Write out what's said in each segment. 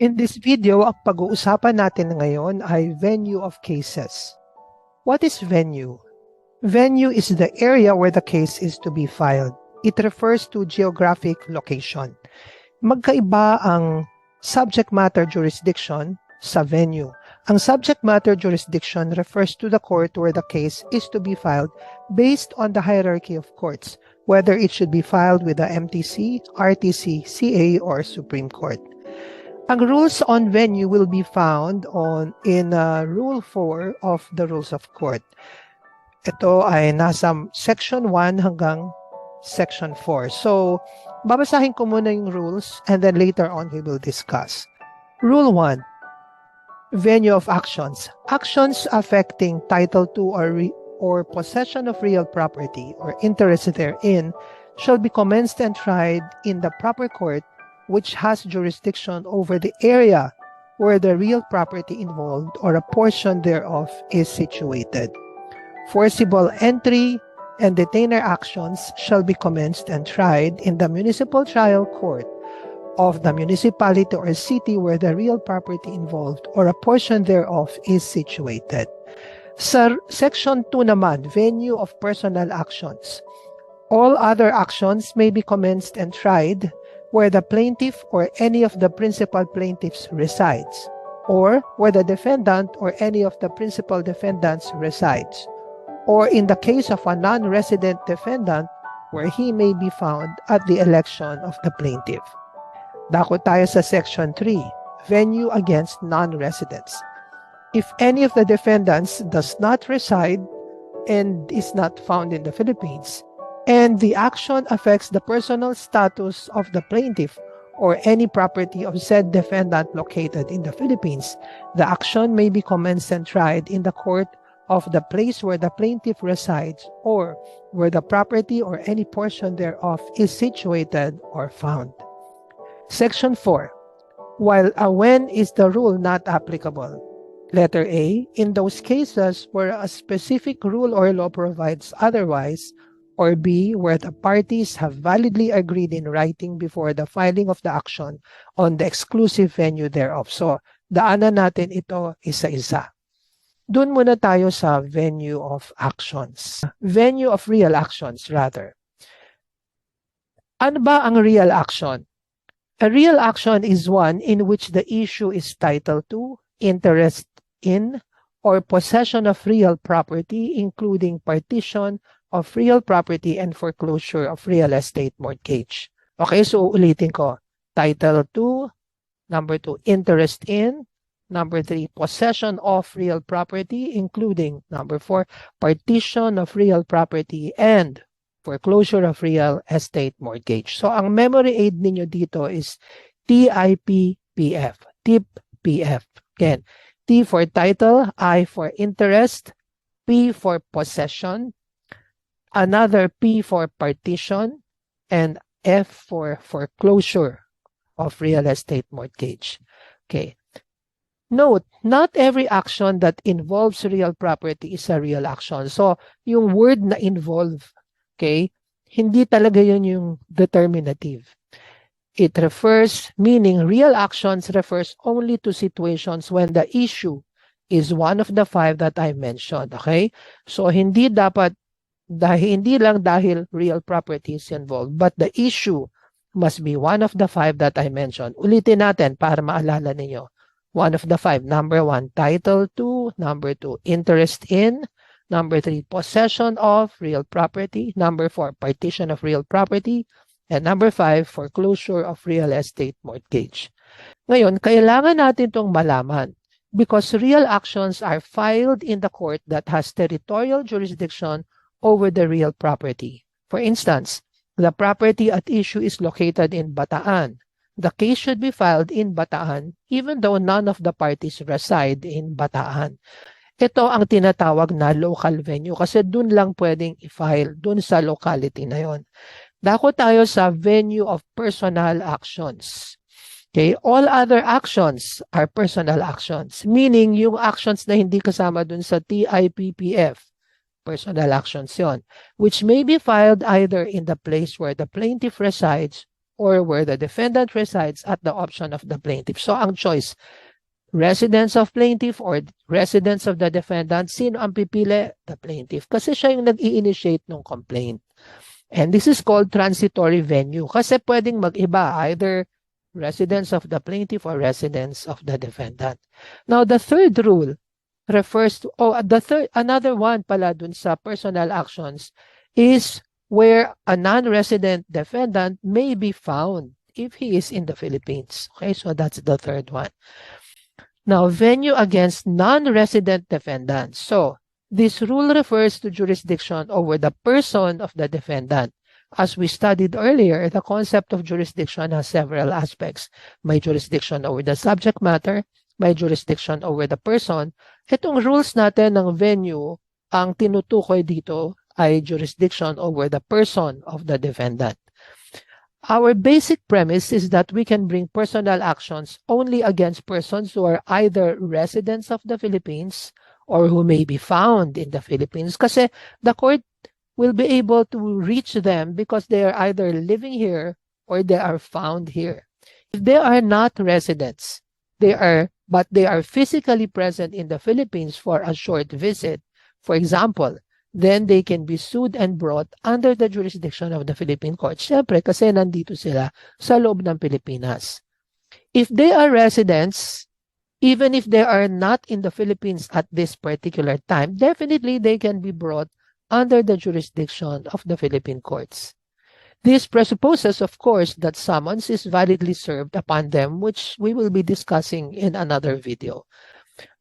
In this video, ang pag-uusapan natin ngayon ay venue of cases. What is venue? Venue is the area where the case is to be filed. It refers to geographic location. Magkaiba ang subject matter jurisdiction sa venue. Ang subject matter jurisdiction refers to the court where the case is to be filed based on the hierarchy of courts, whether it should be filed with the MTC, RTC, CA, or Supreme Court. Ang rules on venue will be found in Rule 4 of the Rules of Court. Ito ay nasa Section 1 hanggang Section 4. So, babasahin ko muna yung rules and then later on we will discuss. Rule 1. Venue of actions. Actions affecting Title II or possession of real property or interest therein shall be commenced and tried in the proper court which has jurisdiction over the area where the real property involved or a portion thereof is situated. Forcible entry and detainer actions shall be commenced and tried in the municipal trial court of the municipality or city where the real property involved or a portion thereof is situated. Sa Section 2 naman, venue of personal actions. All other actions may be commenced and tried where the plaintiff or any of the principal plaintiffs resides, or where the defendant or any of the principal defendants resides, or in the case of a non-resident defendant where he may be found at the election of the plaintiff. Dako tayo sa Section 3, venue against non-residents. If any of the defendants does not reside and is not found in the Philippines, and the action affects the personal status of the plaintiff or any property of said defendant located in the Philippines, the action may be commenced and tried in the court of the place where the plaintiff resides or where the property or any portion thereof is situated or found. Section 4. While a when is the rule not applicable? Letter A. In those cases where a specific rule or law provides otherwise, or B. Where the parties have validly agreed in writing before the filing of the action on the exclusive venue thereof. So, daanan natin ito isa-isa. Doon muna tayo sa venue of actions. Venue of real actions, rather. Ano ba ang real action? A real action is one in which the issue is title to, interest in, or possession of real property, including partition of real property and foreclosure of real estate mortgage. Okay, so ulitin ko. Title 2, number 2, interest in, number 3, possession of real property, including, number 4, partition of real property and foreclosure of real estate mortgage. So, ang memory aid ninyo dito is TIPPF, TIPPF. Again, T for title, I for interest, P for possession, another P for partition, and F for foreclosure of real estate mortgage. Okay. Note, not every action that involves real property is a real action. So, yung word na involve, okay, hindi talaga yun yung determinative. It refers, meaning real actions refers only to situations when the issue is one of the 5 that I mentioned. Okay? So, hindi dapat, hindi lang dahil real property is involved, but the issue must be one of the 5 that I mentioned. Ulitin natin para maalala ninyo. One of the 5. Number 1, title 2. Number 2, interest in. Number 3, possession of real property. Number 4, partition of real property. And number 5, foreclosure of real estate mortgage. Ngayon, kailangan natin itong malaman because real actions are filed in the court that has territorial jurisdiction over the real property. For instance, the property at issue is located in Bataan. The case should be filed in Bataan even though none of the parties reside in Bataan. Ito ang tinatawag na local venue kasi dun lang pwedeng i-file, dun sa locality na yon. Dako tayo sa venue of personal actions. Okay, all other actions are personal actions, meaning yung actions na hindi kasama dun sa TIPPF, personal actions yon, which may be filed either in the place where the plaintiff resides or where the defendant resides at the option of the plaintiff. So ang choice, residence of plaintiff or residence of the defendant, sino ang pipili? The plaintiff. Kasi siya yung nag-i-initiate ng complaint. And this is called transitory venue kasi pwedeng mag-iba, either residence of the plaintiff or residence of the defendant. Now, the third rule refers to, another one pala dun sa personal actions is where a non-resident defendant may be found if he is in the Philippines. Okay, so that's the third one. Now, venue against non-resident defendants. So, this rule refers to jurisdiction over the person of the defendant. As we studied earlier, the concept of jurisdiction has several aspects. May jurisdiction over the subject matter, may jurisdiction over the person. Itong rules natin ng venue, ang tinutukoy dito ay jurisdiction over the person of the defendant. Our basic premise is that we can bring personal actions only against persons who are either residents of the Philippines or who may be found in the Philippines kasi the court will be able to reach them because they are either living here or they are found here. If they are not residents, but they are physically present in the Philippines for a short visit, for example, then they can be sued and brought under the jurisdiction of the Philippine court. Siyempre, kasi nandito sila sa loob ng Pilipinas. If they are residents, even if they are not in the Philippines at this particular time, definitely they can be brought under the jurisdiction of the Philippine courts. This presupposes, of course, that summons is validly served upon them, which we will be discussing in another video.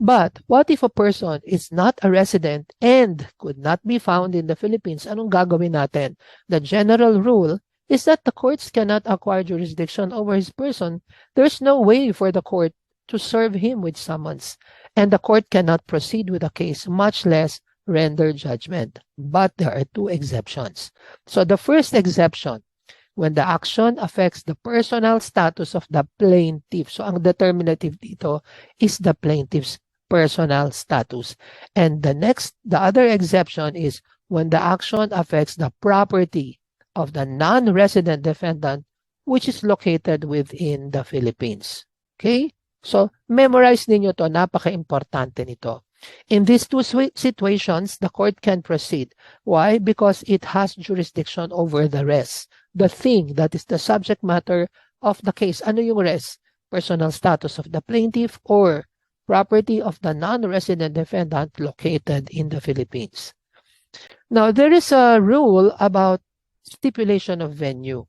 But what if a person is not a resident and could not be found in the Philippines? Anong gagawin natin? The general rule is that the courts cannot acquire jurisdiction over his person. There's no way for the court to serve him with summons, and the court cannot proceed with a case, much less render judgment. But there are two exceptions. So the first exception, when the action affects the personal status of the plaintiff. So ang determinative dito is the plaintiff's personal status. And the other exception is when the action affects the property of the non-resident defendant which is located within the Philippines. Okay? So memorize ninyo to, napaka-importante nito. In these two situations, the court can proceed. Why? Because it has jurisdiction over the res. The thing that is the subject matter of the case. Ano yung res? Personal status of the plaintiff or property of the non-resident defendant located in the Philippines. Now, there is a rule about stipulation of venue.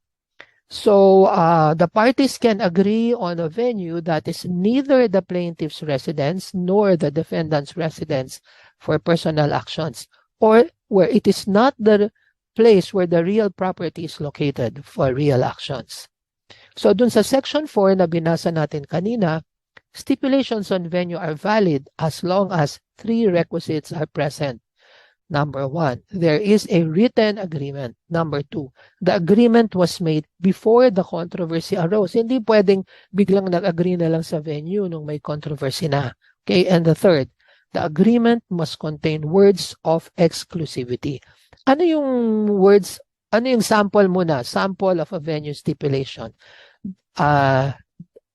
So, the parties can agree on a venue that is neither the plaintiff's residence nor the defendant's residence for personal actions, or where it is not the place where the real property is located for real actions. So, dun sa Section 4 na binasa natin kanina, stipulations on venue are valid as long as three requisites are present. Number 1, there is a written agreement. Number 2, the agreement was made before the controversy arose. Hindi pwedeng biglang nag-agree na lang sa venue nung may controversy na. Okay, and the third, the agreement must contain words of exclusivity. Ano yung words, ano yung sample muna? Sample of a venue stipulation.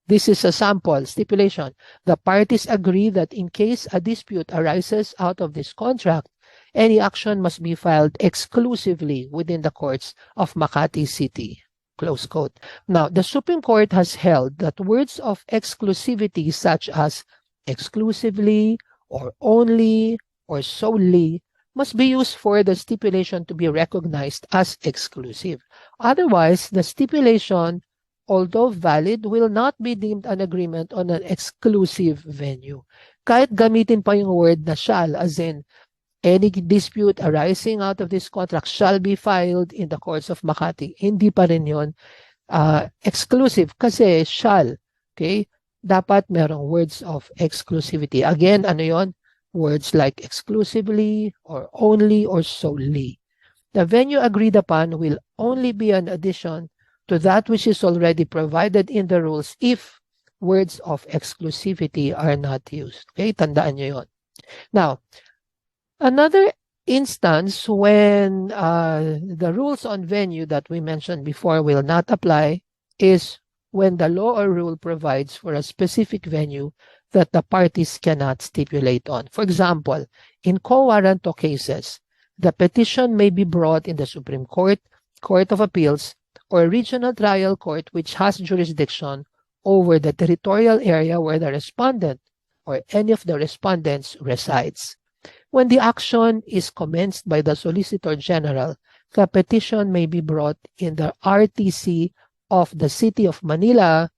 This is a sample stipulation. The parties agree that in case a dispute arises out of this contract, any action must be filed exclusively within the courts of Makati City. Close quote. Now, the Supreme Court has held that words of exclusivity such as exclusively or only or solely must be used for the stipulation to be recognized as exclusive. Otherwise, the stipulation, although valid, will not be deemed an agreement on an exclusive venue. Kahit gamitin pa yung word na shall, as in, any dispute arising out of this contract shall be filed in the courts of Makati. Hindi pa rin yun exclusive kasi shall. Okay? Dapat merong words of exclusivity. Again, ano yon? Words like exclusively or only or solely. The venue agreed upon will only be an addition to that which is already provided in the rules if words of exclusivity are not used. Okay? Tandaan nyo yon. Now, another instance when the rules on venue that we mentioned before will not apply is when the law or rule provides for a specific venue that the parties cannot stipulate on. For example, in quo warranto cases, the petition may be brought in the Supreme Court, Court of Appeals, or regional trial court which has jurisdiction over the territorial area where the respondent or any of the respondents resides. When the action is commenced by the Solicitor General, the petition may be brought in the RTC of the City of Manila,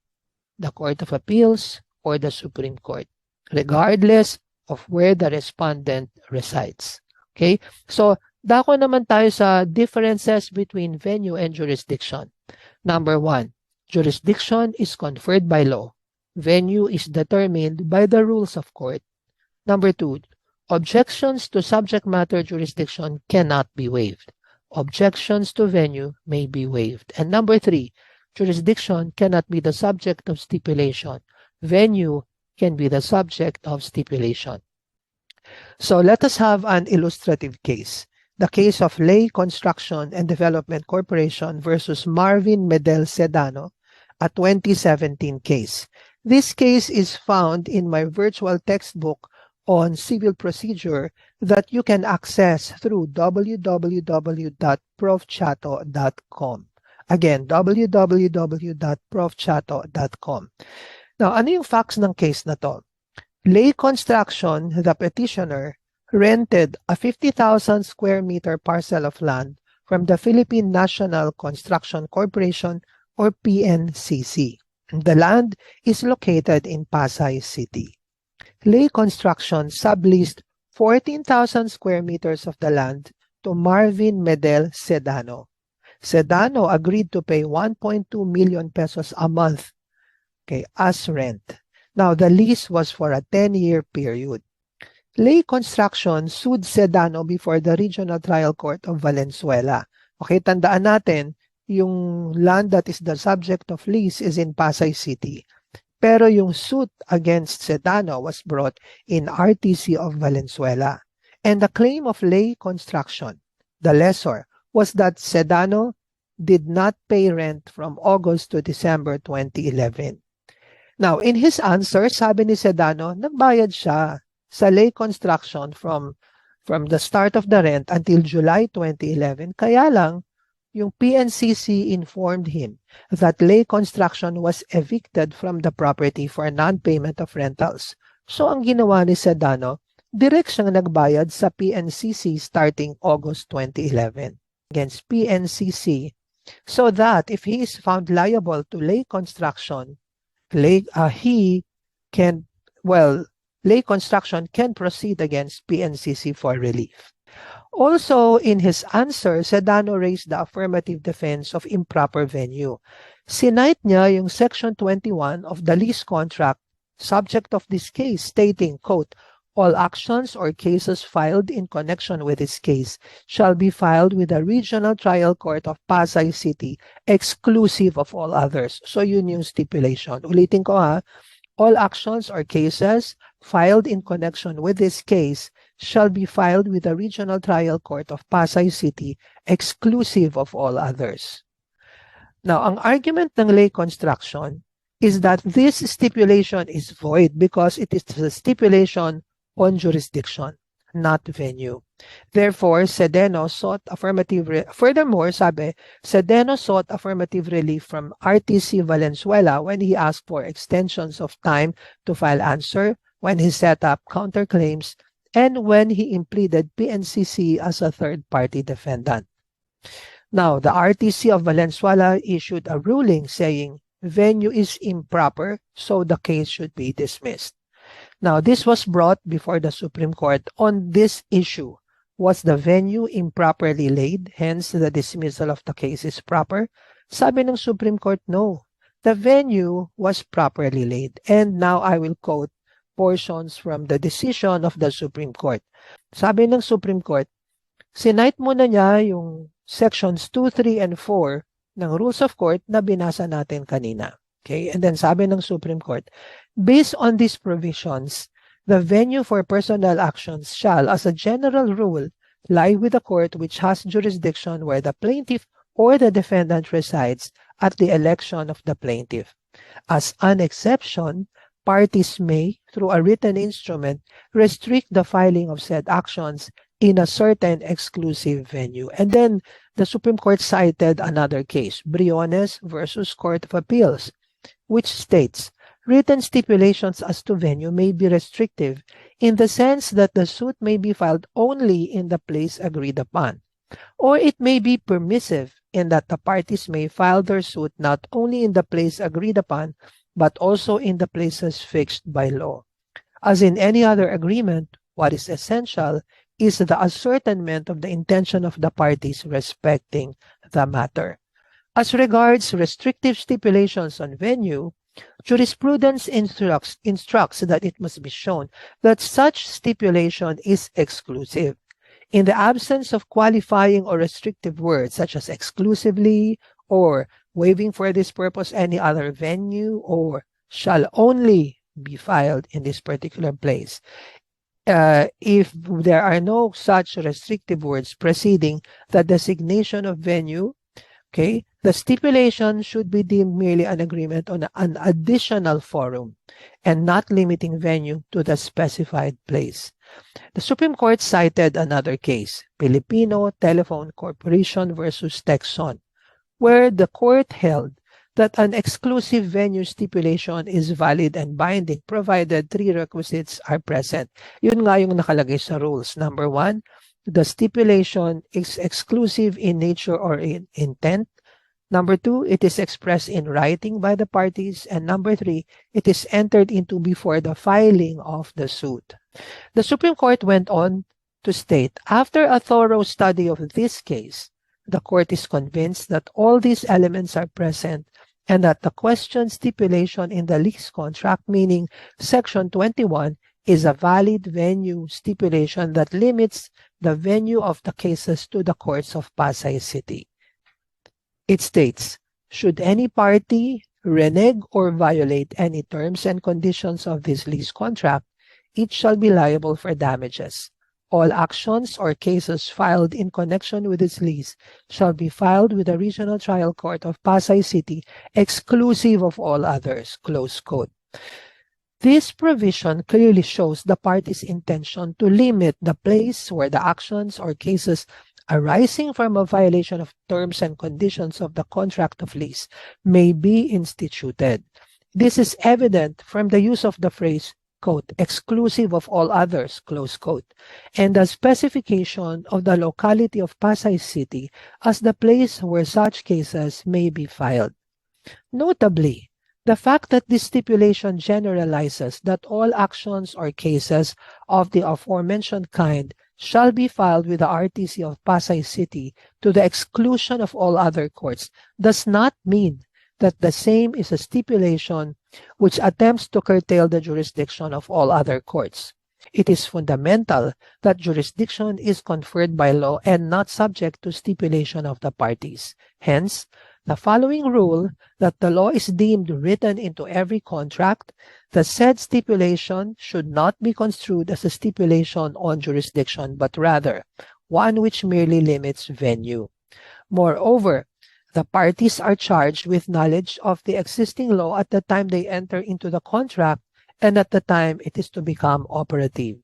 the Court of Appeals, or the Supreme Court, regardless of where the respondent resides. Okay? So, dako naman tayo sa differences between venue and jurisdiction. Number 1, jurisdiction is conferred by law. Venue is determined by the rules of court. Number 2, objections to subject matter jurisdiction cannot be waived. Objections to venue may be waived. And number 3, jurisdiction cannot be the subject of stipulation. Venue can be the subject of stipulation. So let us have an illustrative case. The case of Ley Construction and Development Corporation versus Marvin Medel Sedano, a 2017 case. This case is found in my virtual textbook on civil procedure that you can access through www.profchato.com. Again, www.profchato.com. Now, ano yung facts ng case na to? Ley Construction, the petitioner, rented a 50,000 square meter parcel of land from the Philippine National Construction Corporation or PNCC. The land is located in Pasay City. Ley Construction subleased 14,000 square meters of the land to Marvin Medel Sedano. Sedano agreed to pay 1.2 million pesos a month, okay, as rent. Now, the lease was for a 10-year period. Ley Construction sued Sedano before the Regional Trial Court of Valenzuela. Okay, tandaan natin, yung land that is the subject of lease is in Pasay City. Pero yung suit against Sedano was brought in RTC of Valenzuela. And the claim of Ley Construction, the lessor, was that Sedano did not pay rent from August to December 2011. Now, in his answer, sabi ni Sedano, nagbayad siya sa Ley Construction from the start of the rent until July 2011. Kaya lang, yung PNCC informed him that Ley Construction was evicted from the property for non-payment of rentals. So, ang ginawa ni Sedano, direct siyang nagbayad sa PNCC starting August 2011 against PNCC so that if he is found liable to Ley Construction, Ley Construction can proceed against PNCC for relief. Also, in his answer, Sedano raised the affirmative defense of improper venue. Sinite niya yung Section 21 of the lease contract subject of this case stating, quote, all actions or cases filed in connection with this case shall be filed with the Regional Trial Court of Pasay City exclusive of all others. So yun yung stipulation. Ulitin ko ha, all actions or cases filed in connection with this case shall be filed with the Regional Trial Court of Pasay City exclusive of all others. Now, ang argument ng Ley Construction is that this stipulation is void because it is a stipulation on jurisdiction, not venue. Therefore, Sedano sought affirmative relief from RTC Valenzuela when he asked for extensions of time to file answer, when he set up counterclaims, and when he pleaded PNCC as a third-party defendant. Now, the RTC of Valenzuela issued a ruling saying venue is improper, so the case should be dismissed. Now, this was brought before the Supreme Court on this issue. Was the venue improperly laid? Hence, the dismissal of the case is proper. Sabi ng Supreme Court, no. The venue was properly laid. And now I will quote portions from the decision of the Supreme Court. Sabi ng Supreme Court, sinite muna niya yung sections 2, 3, and 4 ng Rules of Court na binasa natin kanina. Okay? And then sabi ng Supreme Court, based on these provisions, the venue for personal actions shall, as a general rule, lie with the court which has jurisdiction where the plaintiff or the defendant resides at the election of the plaintiff. As an exception, parties may, through a written instrument, restrict the filing of said actions in a certain exclusive venue. And then the Supreme Court cited another case, Briones versus Court of Appeals, which states, written stipulations as to venue may be restrictive in the sense that the suit may be filed only in the place agreed upon, or it may be permissive in that the parties may file their suit not only in the place agreed upon, but also in the places fixed by law. As in any other agreement, what is essential is the ascertainment of the intention of the parties respecting the matter. As regards restrictive stipulations on venue, jurisprudence instructs that it must be shown that such stipulation is exclusive. In the absence of qualifying or restrictive words such as exclusively or waiving for this purpose any other venue or shall only be filed in this particular place. If there are no such restrictive words preceding the designation of venue, okay, the stipulation should be deemed merely an agreement on an additional forum and not limiting venue to the specified place. The Supreme Court cited another case, Filipino Telephone Corporation versus Texon, where the court held that an exclusive venue stipulation is valid and binding provided three requisites are present. Yun nga yung nakalagay sa rules. Number one, the stipulation is exclusive in nature or in intent. Number two, it is expressed in writing by the parties. And number three, it is entered into before the filing of the suit. The Supreme Court went on to state, after a thorough study of this case, the court is convinced that all these elements are present and that the question stipulation in the lease contract, meaning Section 21, is a valid venue stipulation that limits the venue of the cases to the courts of Pasay City. It states, should any party renege or violate any terms and conditions of this lease contract, it shall be liable for damages. All actions or cases filed in connection with this lease shall be filed with the Regional Trial Court of Pasay City, exclusive of all others. Close quote. This provision clearly shows the party's intention to limit the place where the actions or cases arising from a violation of terms and conditions of the contract of lease may be instituted. This is evident from the use of the phrase, quote, exclusive of all others, close quote, and the specification of the locality of Pasay City as the place where such cases may be filed. Notably, the fact that this stipulation generalizes that all actions or cases of the aforementioned kind shall be filed with the RTC of Pasay City to the exclusion of all other courts does not mean that the same is a stipulation which attempts to curtail the jurisdiction of all other courts. It is fundamental that jurisdiction is conferred by law and not subject to stipulation of the parties. Hence, the following rule that the law is deemed written into every contract, the said stipulation should not be construed as a stipulation on jurisdiction, but rather one which merely limits venue. Moreover, the parties are charged with knowledge of the existing law at the time they enter into the contract and at the time it is to become operative.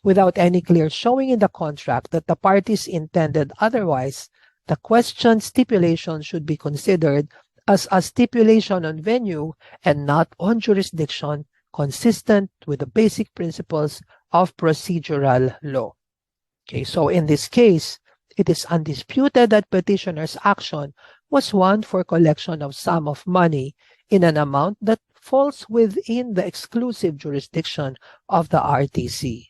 Without any clear showing in the contract that the parties intended otherwise, the question stipulation should be considered as a stipulation on venue and not on jurisdiction, consistent with the basic principles of procedural law. Okay, so in this case, it is undisputed that petitioner's action was one for collection of sum of money in an amount that falls within the exclusive jurisdiction of the RTC.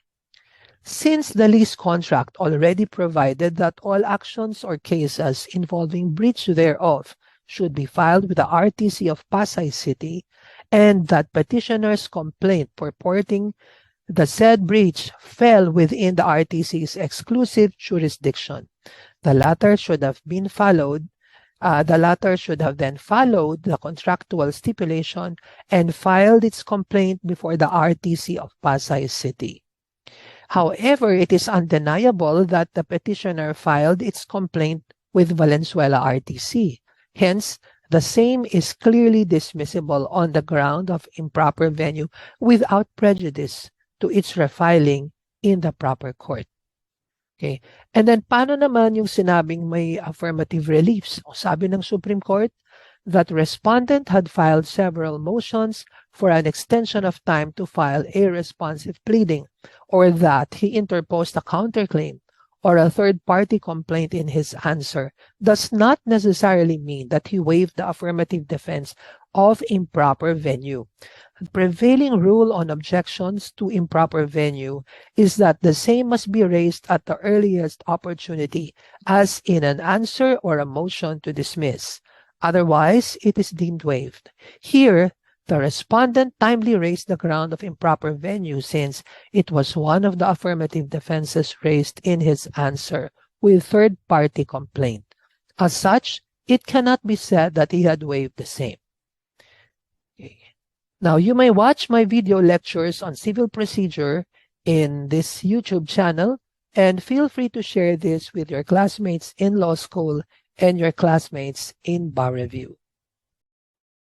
Since the lease contract already provided that all actions or cases involving breach thereof should be filed with the RTC of Pasay City, and that petitioner's complaint purporting the said breach fell within the RTC's exclusive jurisdiction, the latter should have then followed the contractual stipulation and filed its complaint before the RTC of Pasay City. However, it is undeniable that the petitioner filed its complaint with Valenzuela RTC. Hence, The same is clearly dismissible on the ground of improper venue without prejudice to its refiling in the proper court. Okay. And then, paano naman yung sinabing may affirmative reliefs? O sabi ng Supreme Court that respondent had filed several motions for an extension of time to file a responsive pleading, or that he interposed a counterclaim or a third-party complaint in his answer, does not necessarily mean that he waived the affirmative defense of improper venue. The prevailing rule on objections to improper venue is that the same must be raised at the earliest opportunity, as in an answer or a motion to dismiss. Otherwise, it is deemed waived. Here, the respondent timely raised the ground of improper venue since it was one of the affirmative defenses raised in his answer with third-party complaint. As such, it cannot be said that he had waived the same. Okay. Now, you may watch my video lectures on civil procedure in this YouTube channel, and feel free to share this with your classmates in law school and your classmates in Bar Review.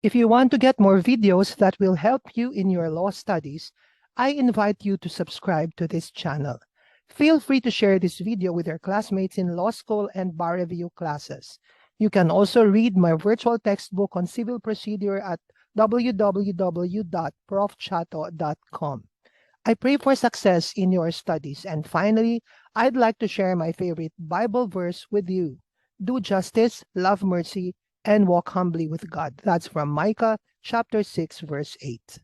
If you want to get more videos that will help you in your law studies, I invite you to subscribe to this channel. Feel free to share this video with your classmates in law school and Bar Review classes. You can also read my virtual textbook on civil procedure at www.profchato.com. I pray for success in your studies. And finally, I'd like to share my favorite Bible verse with you. Do justice, love mercy, and walk humbly with God. That's from Micah chapter 6, verse 8.